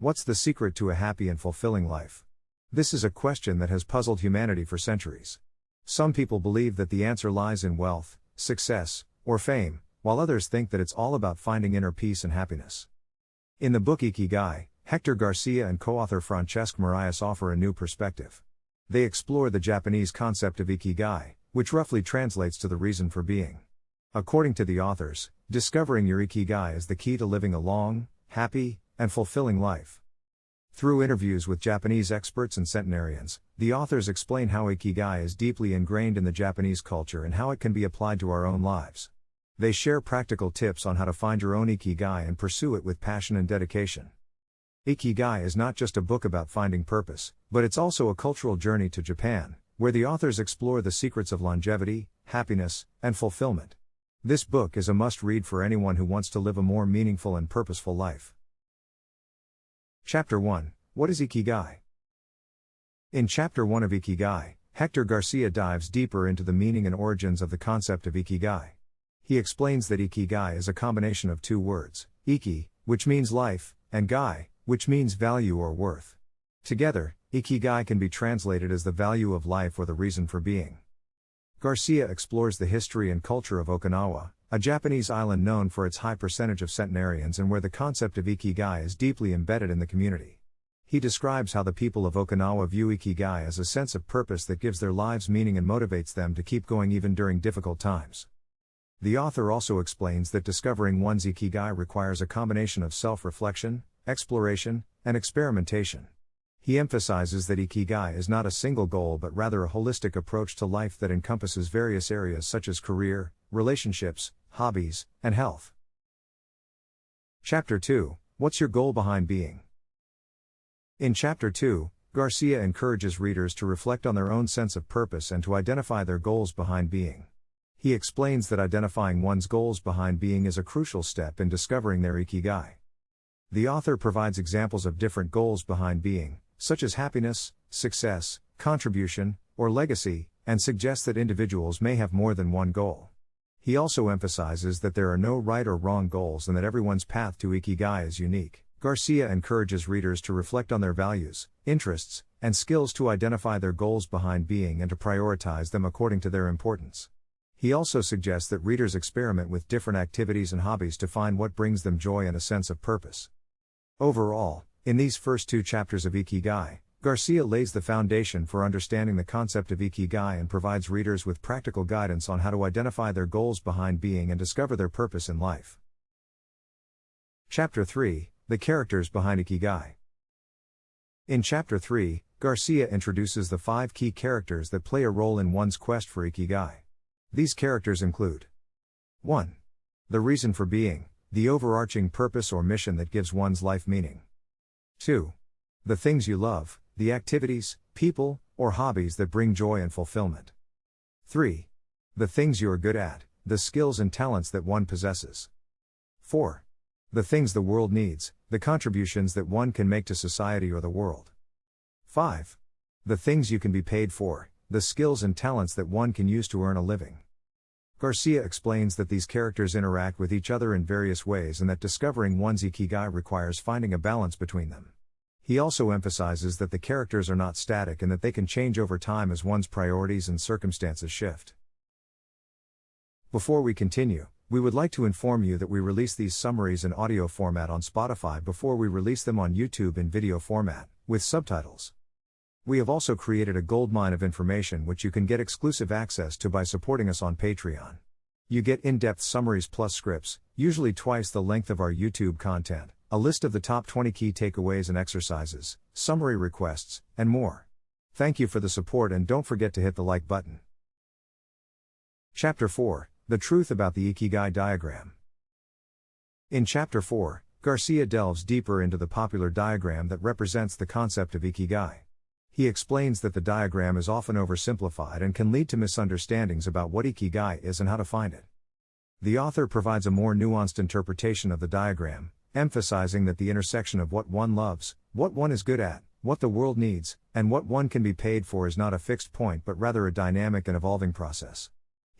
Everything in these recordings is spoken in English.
What's the secret to a happy and fulfilling life? This is a question that has puzzled humanity for centuries. Some people believe that the answer lies in wealth, success, or fame, while others think that it's all about finding inner peace and happiness. In the book Ikigai, Hector Garcia and co-author Francesc Miralles offer a new perspective. They explore the Japanese concept of Ikigai, which roughly translates to the reason for being. According to the authors, discovering your Ikigai is the key to living a long, happy, and fulfilling life. Through interviews with Japanese experts and centenarians, the authors explain how Ikigai is deeply ingrained in the Japanese culture and how it can be applied to our own lives. They share practical tips on how to find your own Ikigai and pursue it with passion and dedication. Ikigai is not just a book about finding purpose, but it's also a cultural journey to Japan, where the authors explore the secrets of longevity, happiness, and fulfillment. This book is a must-read for anyone who wants to live a more meaningful and purposeful life. Chapter 1: What is Ikigai? In Chapter 1 of Ikigai, Hector Garcia dives deeper into the meaning and origins of the concept of Ikigai. He explains that Ikigai is a combination of two words, Iki, which means life, and Gai, which means value or worth. Together, Ikigai can be translated as the value of life or the reason for being. Garcia explores the history and culture of Okinawa, a Japanese island known for its high percentage of centenarians and where the concept of Ikigai is deeply embedded in the community. He describes how the people of Okinawa view Ikigai as a sense of purpose that gives their lives meaning and motivates them to keep going even during difficult times. The author also explains that discovering one's Ikigai requires a combination of self-reflection, exploration, and experimentation. He emphasizes that Ikigai is not a single goal but rather a holistic approach to life that encompasses various areas such as career, relationships, hobbies, and health. Chapter 2: What's your goal behind being? In Chapter 2, Garcia encourages readers to reflect on their own sense of purpose and to identify their goals behind being. He explains that identifying one's goals behind being is a crucial step in discovering their Ikigai. The author provides examples of different goals behind being, such as happiness, success, contribution, or legacy, and suggests that individuals may have more than one goal. He also emphasizes that there are no right or wrong goals and that everyone's path to Ikigai is unique. Garcia encourages readers to reflect on their values, interests, and skills to identify their goals behind being and to prioritize them according to their importance. He also suggests that readers experiment with different activities and hobbies to find what brings them joy and a sense of purpose. Overall, in these first two chapters of Ikigai, Garcia lays the foundation for understanding the concept of Ikigai and provides readers with practical guidance on how to identify their goals behind being and discover their purpose in life. Chapter 3: The characters behind Ikigai. In Chapter 3, Garcia introduces the 5 key characters that play a role in one's quest for Ikigai. These characters include 1. The reason for being, the overarching purpose or mission that gives one's life meaning. 2. The things you love, the activities, people, or hobbies that bring joy and fulfillment. 3. The things you are good at, the skills and talents that one possesses. 4. The things the world needs, the contributions that one can make to society or the world. 5. The things you can be paid for, the skills and talents that one can use to earn a living. Garcia explains that these characters interact with each other in various ways and that discovering one's Ikigai requires finding a balance between them. He also emphasizes that the characters are not static and that they can change over time as one's priorities and circumstances shift. Before we continue, we would like to inform you that we release these summaries in audio format on Spotify before we release them on YouTube in video format, with subtitles. We have also created a goldmine of information which you can get exclusive access to by supporting us on Patreon. You get in-depth summaries plus scripts, usually twice the length of our YouTube content, a list of the top 20 key takeaways and exercises, summary requests, and more. Thank you for the support and don't forget to hit the like button. Chapter 4: The truth about the Ikigai diagram. In Chapter 4, Garcia delves deeper into the popular diagram that represents the concept of Ikigai. He explains that the diagram is often oversimplified and can lead to misunderstandings about what Ikigai is and how to find it. The author provides a more nuanced interpretation of the diagram, emphasizing that the intersection of what one loves, what one is good at, what the world needs, and what one can be paid for is not a fixed point but rather a dynamic and evolving process.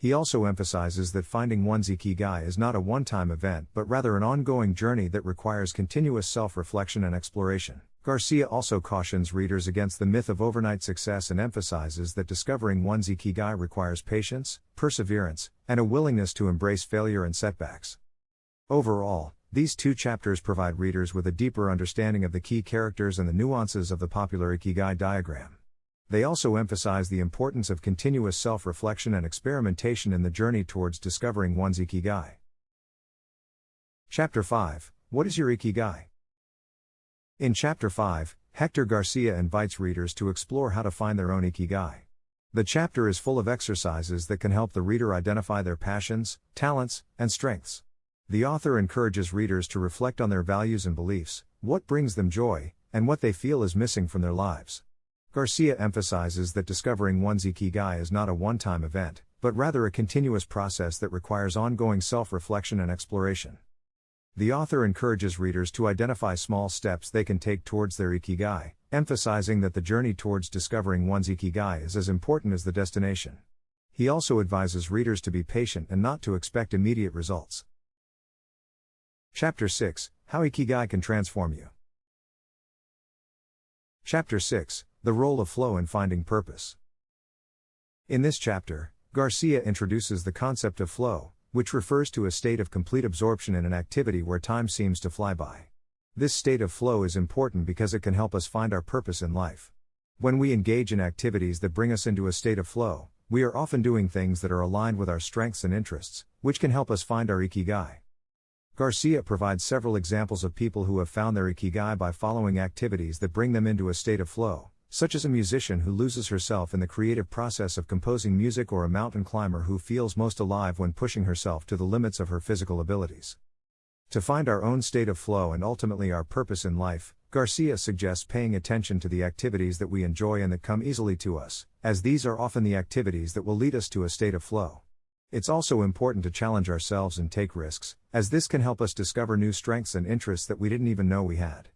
He also emphasizes that finding one's Ikigai is not a one-time event but rather an ongoing journey that requires continuous self-reflection and exploration. Garcia also cautions readers against the myth of overnight success and emphasizes that discovering one's Ikigai requires patience, perseverance, and a willingness to embrace failure and setbacks. Overall, these two chapters provide readers with a deeper understanding of the key characters and the nuances of the popular Ikigai diagram. They also emphasize the importance of continuous self-reflection and experimentation in the journey towards discovering one's Ikigai. Chapter 5: What is your Ikigai? In Chapter 5, Hector Garcia invites readers to explore how to find their own Ikigai. The chapter is full of exercises that can help the reader identify their passions, talents, and strengths. The author encourages readers to reflect on their values and beliefs, what brings them joy, and what they feel is missing from their lives. Garcia emphasizes that discovering one's Ikigai is not a one-time event, but rather a continuous process that requires ongoing self-reflection and exploration. The author encourages readers to identify small steps they can take towards their Ikigai, emphasizing that the journey towards discovering one's Ikigai is as important as the destination. He also advises readers to be patient and not to expect immediate results. Chapter 6: How Ikigai can transform you. Chapter 6: The role of flow in finding purpose. In this chapter, Garcia introduces the concept of flow, which refers to a state of complete absorption in an activity where time seems to fly by. This state of flow is important because it can help us find our purpose in life. When we engage in activities that bring us into a state of flow, we are often doing things that are aligned with our strengths and interests, which can help us find our Ikigai. Garcia provides several examples of people who have found their Ikigai by following activities that bring them into a state of flow, such as a musician who loses herself in the creative process of composing music or a mountain climber who feels most alive when pushing herself to the limits of her physical abilities. To find our own state of flow and ultimately our purpose in life, Garcia suggests paying attention to the activities that we enjoy and that come easily to us, as these are often the activities that will lead us to a state of flow. It's also important to challenge ourselves and take risks, as this can help us discover new strengths and interests that we didn't even know we had.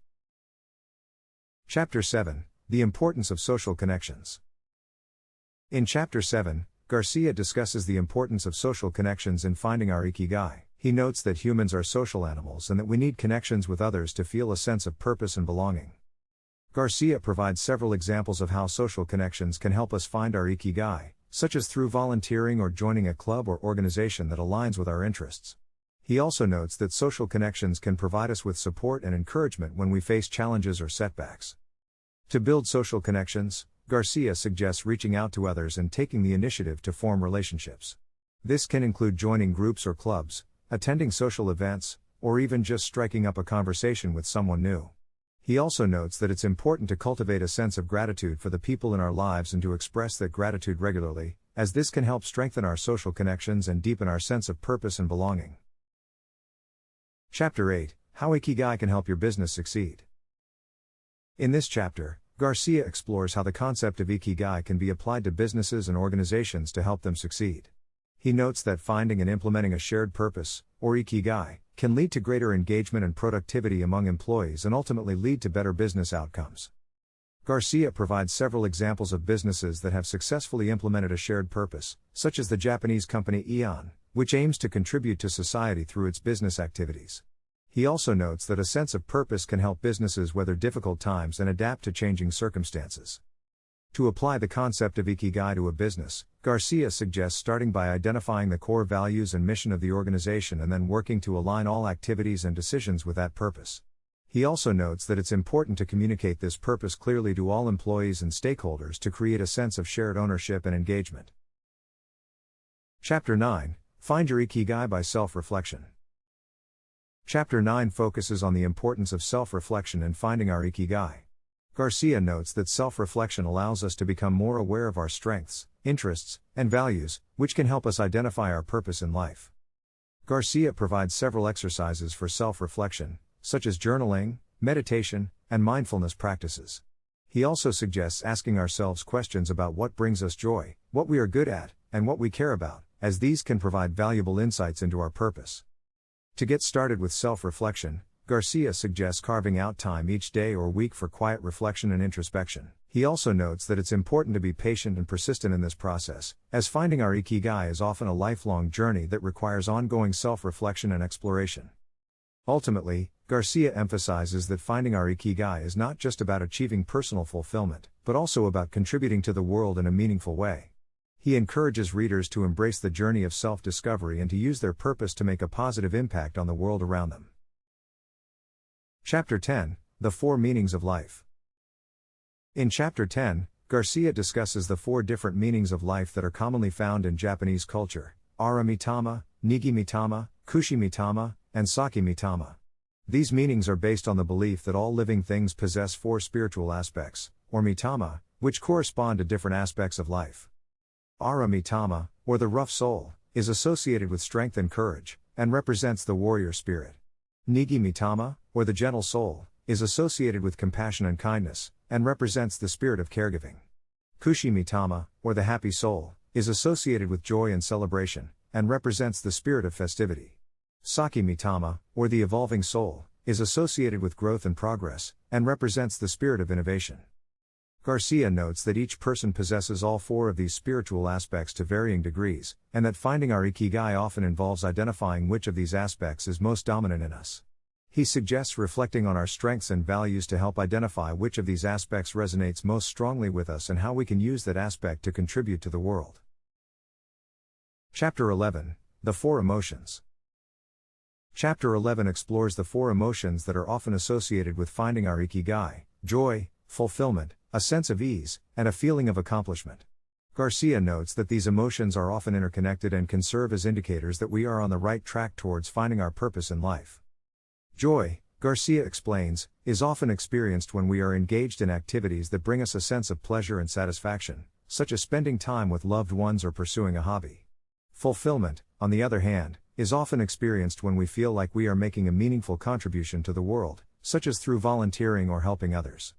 Chapter 7: The importance of social connections. In Chapter 7, Garcia discusses the importance of social connections in finding our Ikigai. He notes that humans are social animals and that we need connections with others to feel a sense of purpose and belonging. Garcia provides several examples of how social connections can help us find our Ikigai, such as through volunteering or joining a club or organization that aligns with our interests. He also notes that social connections can provide us with support and encouragement when we face challenges or setbacks. To build social connections, Garcia suggests reaching out to others and taking the initiative to form relationships. This can include joining groups or clubs, attending social events, or even just striking up a conversation with someone new. He also notes that it's important to cultivate a sense of gratitude for the people in our lives and to express that gratitude regularly, as this can help strengthen our social connections and deepen our sense of purpose and belonging. Chapter 8: How Ikigai can help your business succeed. In this chapter, Garcia explores how the concept of Ikigai can be applied to businesses and organizations to help them succeed. He notes that finding and implementing a shared purpose, or Ikigai, can lead to greater engagement and productivity among employees and ultimately lead to better business outcomes. Garcia provides several examples of businesses that have successfully implemented a shared purpose, such as the Japanese company Aeon, which aims to contribute to society through its business activities. He also notes that a sense of purpose can help businesses weather difficult times and adapt to changing circumstances. To apply the concept of Ikigai to a business, Garcia suggests starting by identifying the core values and mission of the organization and then working to align all activities and decisions with that purpose. He also notes that it's important to communicate this purpose clearly to all employees and stakeholders to create a sense of shared ownership and engagement. Chapter 9: Find your Ikigai by self-reflection. Chapter 9 focuses on the importance of self-reflection in finding our Ikigai. Garcia notes that self-reflection allows us to become more aware of our strengths, interests, and values, which can help us identify our purpose in life. Garcia provides several exercises for self-reflection, such as journaling, meditation, and mindfulness practices. He also suggests asking ourselves questions about what brings us joy, what we are good at, and what we care about, as these can provide valuable insights into our purpose. To get started with self-reflection, Garcia suggests carving out time each day or week for quiet reflection and introspection. He also notes that it's important to be patient and persistent in this process, as finding our Ikigai is often a lifelong journey that requires ongoing self-reflection and exploration. Ultimately, Garcia emphasizes that finding our Ikigai is not just about achieving personal fulfillment, but also about contributing to the world in a meaningful way. He encourages readers to embrace the journey of self-discovery and to use their purpose to make a positive impact on the world around them. Chapter 10: The Four Meanings of Life. In Chapter 10, Garcia discusses the four different meanings of life that are commonly found in Japanese culture: ara mitama, nigi mitama, kushi mitama, and saki mitama. These meanings are based on the belief that all living things possess four spiritual aspects, or mitama, which correspond to different aspects of life. Ara mitama, or the rough soul, is associated with strength and courage, and represents the warrior spirit. Nigi mitama, or the gentle soul, is associated with compassion and kindness, and represents the spirit of caregiving. Kushi mitama, or the happy soul, is associated with joy and celebration, and represents the spirit of festivity. Saki mitama, or the evolving soul, is associated with growth and progress, and represents the spirit of innovation. Garcia notes that each person possesses all four of these spiritual aspects to varying degrees, and that finding our Ikigai often involves identifying which of these aspects is most dominant in us. He suggests reflecting on our strengths and values to help identify which of these aspects resonates most strongly with us and how we can use that aspect to contribute to the world. Chapter 11: The Four Emotions. Chapter 11 explores the four emotions that are often associated with finding our Ikigai: joy, fulfillment, a sense of ease, and a feeling of accomplishment. Garcia notes that these emotions are often interconnected and can serve as indicators that we are on the right track towards finding our purpose in life. Joy, Garcia explains, is often experienced when we are engaged in activities that bring us a sense of pleasure and satisfaction, such as spending time with loved ones or pursuing a hobby. Fulfillment, on the other hand, is often experienced when we feel like we are making a meaningful contribution to the world, such as through volunteering or helping others.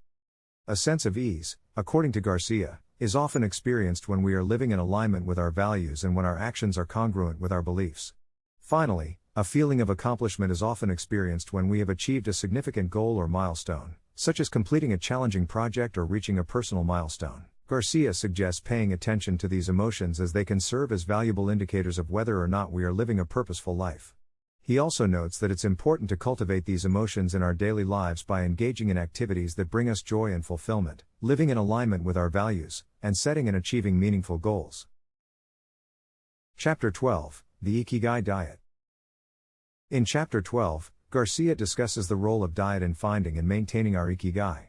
A sense of ease, according to Garcia, is often experienced when we are living in alignment with our values and when our actions are congruent with our beliefs. Finally, a feeling of accomplishment is often experienced when we have achieved a significant goal or milestone, such as completing a challenging project or reaching a personal milestone. Garcia suggests paying attention to these emotions as they can serve as valuable indicators of whether or not we are living a purposeful life. He also notes that it's important to cultivate these emotions in our daily lives by engaging in activities that bring us joy and fulfillment, living in alignment with our values, and setting and achieving meaningful goals. Chapter 12: The Ikigai Diet. In Chapter 12, Garcia discusses the role of diet in finding and maintaining our Ikigai.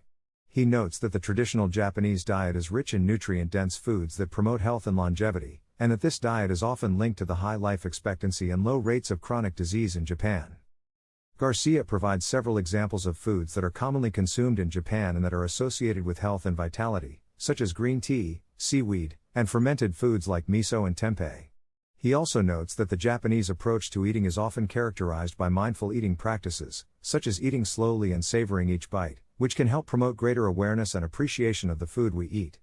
He notes that the traditional Japanese diet is rich in nutrient-dense foods that promote health and longevity, and that this diet is often linked to the high life expectancy and low rates of chronic disease in Japan. Garcia provides several examples of foods that are commonly consumed in Japan and that are associated with health and vitality, such as green tea, seaweed, and fermented foods like miso and tempeh. He also notes that the Japanese approach to eating is often characterized by mindful eating practices, such as eating slowly and savoring each bite, which can help promote greater awareness and appreciation of the food we eat.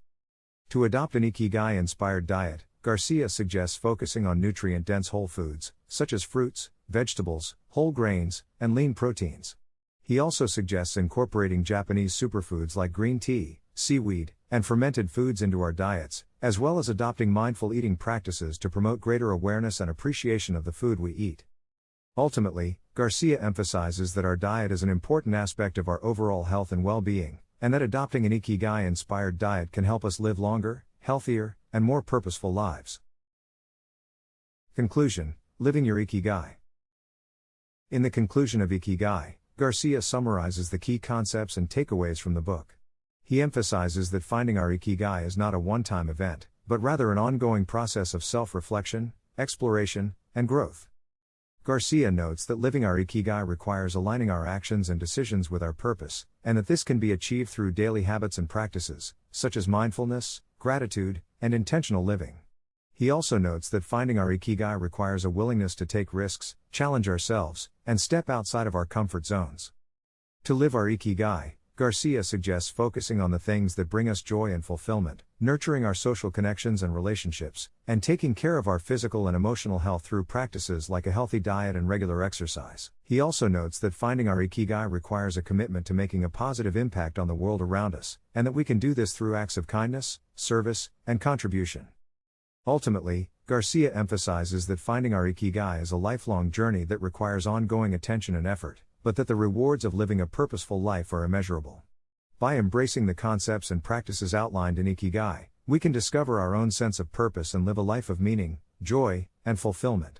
To adopt an Ikigai-inspired diet, Garcia suggests focusing on nutrient-dense whole foods, such as fruits, vegetables, whole grains, and lean proteins. He also suggests incorporating Japanese superfoods like green tea, seaweed, and fermented foods into our diets, as well as adopting mindful eating practices to promote greater awareness and appreciation of the food we eat. Ultimately, Garcia emphasizes that our diet is an important aspect of our overall health and well-being, and that adopting an Ikigai-inspired diet can help us live longer, healthier, and more purposeful lives. Conclusion: Living your Ikigai. In the conclusion of Ikigai, Garcia summarizes the key concepts and takeaways from the book. He emphasizes that finding our Ikigai is not a one-time event, but rather an ongoing process of self-reflection, exploration, and growth. Garcia notes that living our Ikigai requires aligning our actions and decisions with our purpose, and that this can be achieved through daily habits and practices, such as mindfulness, gratitude, and intentional living. He also notes that finding our Ikigai requires a willingness to take risks, challenge ourselves, and step outside of our comfort zones. To live our Ikigai, Garcia suggests focusing on the things that bring us joy and fulfillment, nurturing our social connections and relationships, and taking care of our physical and emotional health through practices like a healthy diet and regular exercise. He also notes that finding our Ikigai requires a commitment to making a positive impact on the world around us, and that we can do this through acts of kindness, service, and contribution. Ultimately, Garcia emphasizes that finding our Ikigai is a lifelong journey that requires ongoing attention and effort, but that the rewards of living a purposeful life are immeasurable. By embracing the concepts and practices outlined in Ikigai, we can discover our own sense of purpose and live a life of meaning, joy, and fulfillment.